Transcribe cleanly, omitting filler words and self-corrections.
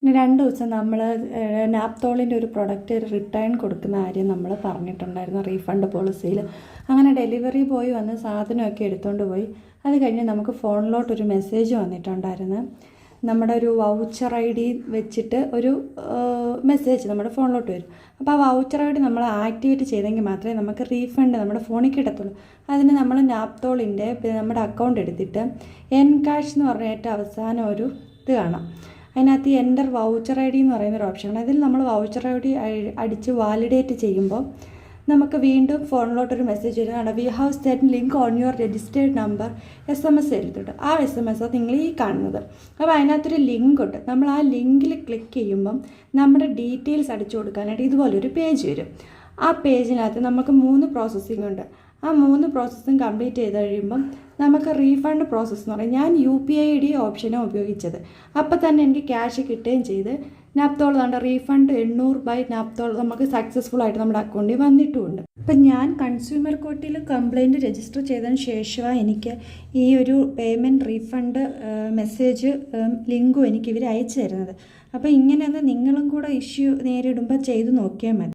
ഇനി 2 ദിവസം നമ്മൾ നാപ്തോളിൻ്റെ ഒരു പ്രൊഡക്റ്റ് റിട്ടേൺ കൊടുക്കുന്ന കാര്യം നമ്മൾ പറഞ്ഞിട്ടുണ്ടായിരുന്നു റീഫണ്ട് പോളിസിയിൽ. അങ്ങനെ ഡെലിവറി ബോയ് വന്ന് സാധനമൊക്കെ എടുത്തുകൊണ്ട് പോയി. അത് കഴിഞ്ഞ് നമുക്ക് ഫോണിലോട്ടൊരു മെസ്സേജ് വന്നിട്ടുണ്ടായിരുന്നു. നമ്മുടെ ഒരു വൗച്ചർ ഐ ഡി വെച്ചിട്ട് ഒരു മെസ്സേജ് നമ്മുടെ ഫോണിലോട്ട് വരും. അപ്പോൾ ആ വൗച്ചർ ഐ ഡി നമ്മൾ ആക്ടിവേറ്റ് ചെയ്തെങ്കിൽ മാത്രമേ നമുക്ക് റീഫണ്ട് നമ്മുടെ ഫോണിൽ കിട്ടത്തുള്ളൂ. അതിന് നമ്മൾ നാപ്തോളിൻ്റെ നമ്മുടെ അക്കൗണ്ട് എടുത്തിട്ട് എൻ ക്യാഷ് എന്ന് പറഞ്ഞ ഏറ്റവും അവസാനം ഒരു ഇത് കാണാം. അതിനകത്ത് എൻ്റർ വൗച്ചർ ഐ ഡി എന്ന് പറയുന്നൊരു ഓപ്ഷനാണ്. അതിൽ നമ്മൾ വൗച്ചർ ഐ ഡി അടിച്ച് വാലിഡേറ്റ് ചെയ്യുമ്പോൾ നമുക്ക് വീണ്ടും ഫോണിലോട്ടൊരു മെസ്സേജ് വരുന്നതാണ്. We have send link on your registered number SMS എഴുതിയിട്ട് ആ SMS നിങ്ങൾ ഈ കാണുന്നത്. അപ്പോൾ അതിനകത്തൊരു ലിങ്ക് ഉണ്ട്. നമ്മൾ ആ ലിങ്കിൽ ക്ലിക്ക് ചെയ്യുമ്പം നമ്മുടെ ഡീറ്റെയിൽസ് അടിച്ചു കൊടുക്കാനായിട്ട് ഇതുപോലൊരു പേജ് വരും. ആ പേജിനകത്ത് നമുക്ക് 3 പ്രോസസ്സിംഗ് ഉണ്ട്. ആ 3 പ്രോസസ്സിങ് കംപ്ലീറ്റ് ചെയ്ത് കഴിയുമ്പം നമുക്ക് റീഫണ്ട് പ്രോസസ്സ് എന്ന് പറയും. ഞാൻ UPI ID ഓപ്ഷനാണ് ഉപയോഗിച്ചത്. അപ്പോൾ തന്നെ എനിക്ക് ക്യാഷ് കിട്ടുകയും ചെയ്ത് നാപ്തോൾ നമ്മുടെ റീഫണ്ട് 800 ബൈ നാപ്തോൾ നമുക്ക് സക്സസ്ഫുൾ ആയിട്ട് നമ്മുടെ അക്കൗണ്ടിൽ വന്നിട്ടുമുണ്ട്. അപ്പം ഞാൻ കൺസ്യൂമർ കോർട്ടിൽ കംപ്ലയിൻറ്റ് രജിസ്റ്റർ ചെയ്തതിന് ശേഷമാണ് എനിക്ക് ഈ ഒരു പേയ്മെൻറ്റ് റീഫണ്ട് മെസ്സേജ് ലിങ്കും എനിക്ക് ഇവർ അയച്ചു തരുന്നത്. അപ്പോൾ ഇങ്ങനെയൊന്ന് നിങ്ങളും കൂടെ ഇഷ്യൂ നേരിടുമ്പോൾ ചെയ്ത് നോക്കിയാൽ മതി.